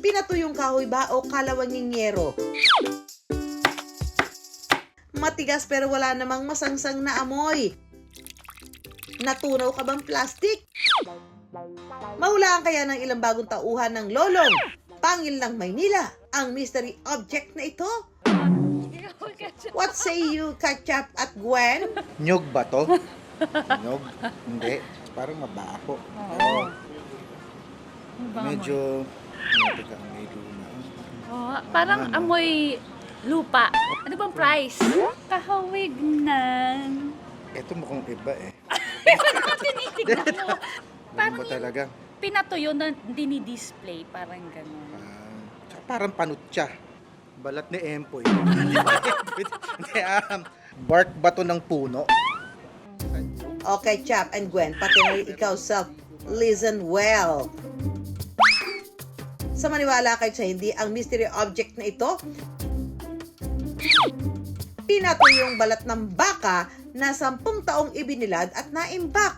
Pinatuyong kahoy ba o kalawangingero? Matigas pero wala namang masangsang na amoy. Natunaw ka bang plastic? Mahulaan kaya ng ilang bagong tauhan ng lolong pangil ng Maynila ang mystery object na ito? What say you, Ketchup at Gwen? Nyog ba to? Nyog? Hindi. Parang mabaho. Oo. Medyo... Teka, may luma. Oh, parang amoy lupa. Ano bang price? Kahawig ng... Ito mukhang iba eh. Tinitignan mo. Ano ba talaga? Pinatuyo na dinidisplay. Parang gano'n. Tsaka parang panutya. Balat ni Empoy. Hindi, bark ba to ng puno? Okay, Chap and Gwen, pati na rin ikaw self, listen well. Sa maniwala kayo sa hindi, ang mystery object na ito, pinatuyong balat ng baka na 10 taong ibinilad at naimbak.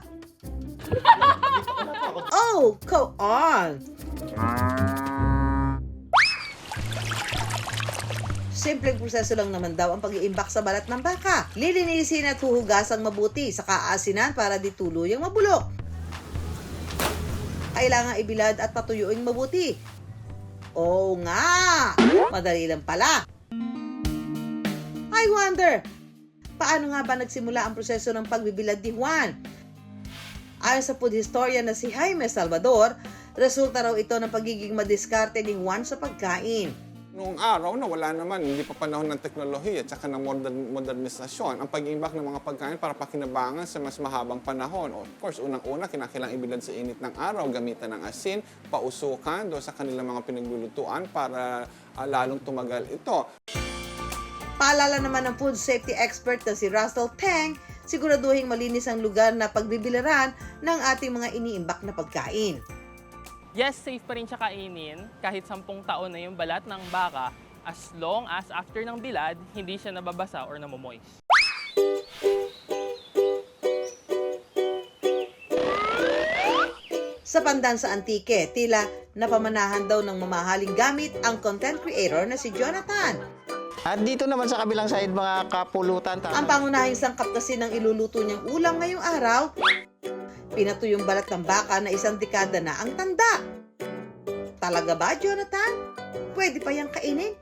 Oh, go on! Simpleng proseso lang naman daw ang pag-iimbak sa balat ng baka. Lilinisin at huhugasang mabuti sa kaasinan para di tuluyang mabulok. Kailangan ibilad at patuyuin mabuti. Oo nga! Madali lang pala. I wonder, paano nga ba nagsimula ang proseso ng pagbibilad ni Juan? Ayon sa food historian na si Jaime Salvador, resulta raw ito ng pagiging madiskarte ni Juan sa pagkain. Noong araw na wala naman, hindi pa panahon ng teknolohiya at saka ng modernisasyon, ang pag-iimbak ng mga pagkain para pakinabangan sa mas mahabang panahon. Of course, unang-una, kinakailangang ibilad sa init ng araw, gamitan ng asin, pausukan doon sa kanilang mga pinaglulutuan para lalong tumagal ito. Paalala naman ng food safety expert na si Russell Tang, siguraduhin malinis ang lugar na pagbibilaran ng ating mga iniimbak na pagkain. Yes, safe pa rin siya kainin kahit 10 taon na yung balat ng baka as long as after ng bilad, hindi siya nababasa or namomoist. Sa pandansa antike, tila napamanahan daw ng mamahaling gamit ang content creator na si Jonathan. At dito naman sa kabilang side, mga kapulutan. Ang pangunahing sangkap kasi ng iluluto niyang ulam ngayong araw, pinatuyong balat ng baka na 1 dekada na ang tanda. Talaga ba, Jonathan? Pwede pa yang kainin?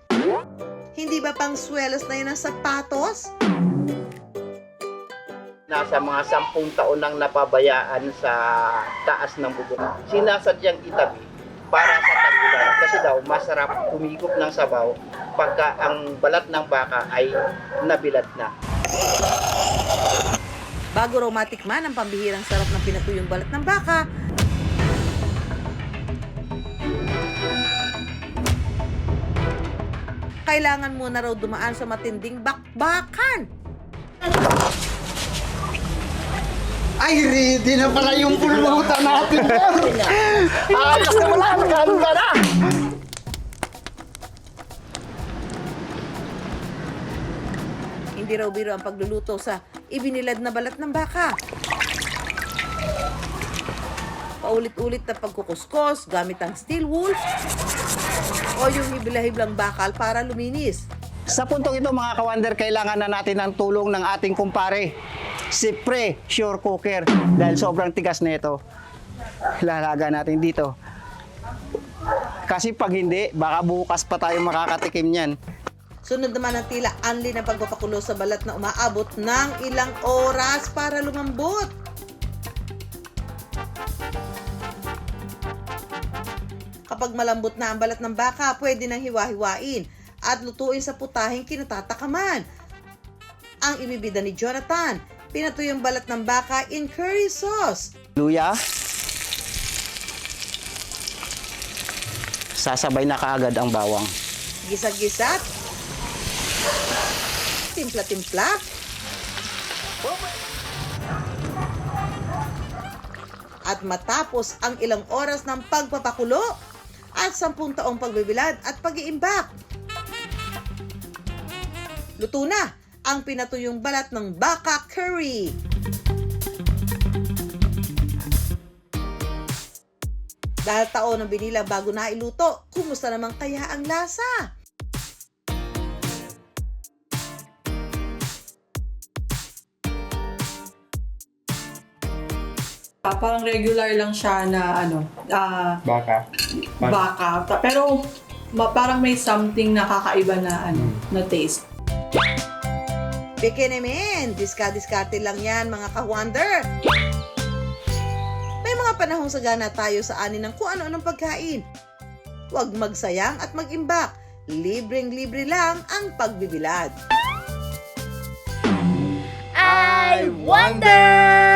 Hindi ba pang swelas na yun ang sapatos? Nasa mga 10 taon nang napabayaan sa taas ng bubong. Sinasadyang itabi para sa tagulan. Kasi daw, masarap humigop ng sabaw pagka ang balat ng baka ay nabilad na. Bago raw matikman ang pambihirang sarap ng pinatuyong balat ng baka, kailangan muna raw dumaan sa matinding bakbakan. Ay, ready na pala yung pulutan natin. Ayos na wala, maganda na. Hindi raw biro ang pagluluto sa ibinilad na balat ng baka. Paulit-ulit na pagkukuskos gamit ang steel wool o yung hibla-hiblang bakal para luminis. Sa puntong ito, mga kawander, kailangan na natin ng tulong ng ating kumpare, si Pre Sure Cooker. Dahil sobrang tigas na ito, lalaga natin dito. Kasi pag hindi, baka bukas pa tayo makakatikim niyan. Sunod naman ang tila anli na pagpapakulo sa balat na umaabot ng ilang oras para lumambot. Kapag malambot na ang balat ng baka, pwede nang hiwa-hiwain at lutuin sa putaheng kinatatakaman. Ang ibibida ni Jonathan, pinatuyong balat ng baka in curry sauce. Luya. Sasabay na kaagad ang bawang. Gisa-gisat. Timpla-timpla. At matapos ang ilang oras ng pagpapakulo at 10 taong pagbibilad at pag-iimbak, luto na ang pinatuyong balat ng baka curry. Dahil taon ng binilang bago na iluto, kumusta naman kaya ang lasa? Parang regular lang siya na Baka. baka. Pero parang may something nakakaiba na na taste. Bekenemen, diskarte lang yan mga ka-wonder. May mga panahong sagana tayo sa anin ng kung ano-anong pagkain. Huwag magsayang at mag-imbak. Libreng-libre lang ang pagbibilad. I wonder!